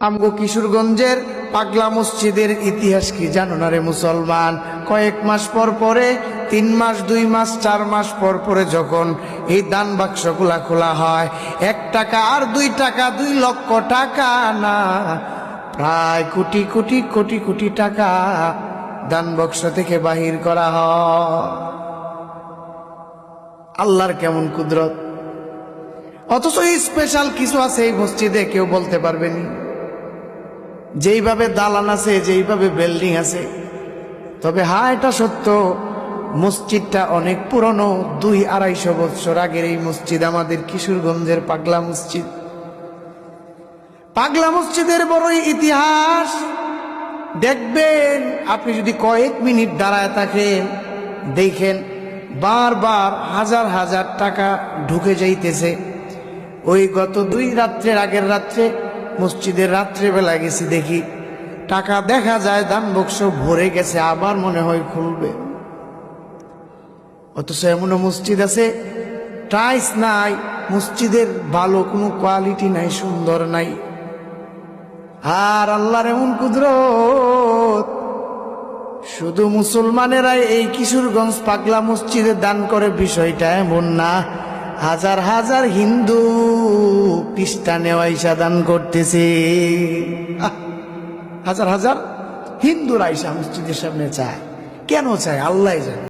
আমগো কিশোরগঞ্জের পাগলা মসজিদের ইতিহাস কি জানো না রে মুসলমান? কয়েক মাস পর পরে, 3 মাস 2 মাস 4 মাস পর পরে যখন এই দান বাক্সগুলা খোলা হয়, 1 টাকা আর 2 টাকা, 2 লক্ষ টাকা না, প্রায় কোটি কোটি কোটি কোটি টাকা দান বাক্স থেকে বাহির করা হয়। আল্লাহর কেমন কুদরত! অথচ স্পেশাল কিছু আছে এই মসজিদে, কেউ বলতে পারবেনি। যেইভাবে দালান আছে, যেইভাবে বিল্ডিং আছে, তবে হ্যাঁ, এটা সত্য, মসজিদটা অনেক পুরনো। 200-250 বছর আগের এই মসজিদ, আমাদের কিশোরগঞ্জের পাগলা মসজিদ। পাগলা মসজিদের বড়ই ইতিহাস। দেখবেন আপনি যদি কয়েক মিনিট দাঁড়ায় থাকেন, দেখেন বারবার হাজার হাজার টাকা ঢুকে যাইতেছে। ওই গত 2 রাত্রের আগের রাত্রে মসজিদের রাত্রেবেলা গেছি, দেখি টাকা দেখা যায় দান বাক্স ভরে গেছে, আবার মনে হয় খুলবে। অথচ এমন মসজিদ আছে টাইলস নাই, মসজিদের ভালো কোনো কোয়ালিটি নাই, সুন্দর নাই। আর আল্লাহর এমন কুদরত, শুধু মুসলমানেরাই এই কিশোরগঞ্জ পাগলা মসজিদে দান করে বিষয়টা এমন না, হাজার হাজার হিন্দু খ্রিস্টানেও আইসা দান করতেছে। হাজার হাজার হিন্দুরা আইসা মসজিদের সামনে চায়। কেন চায় আল্লাহ জানে।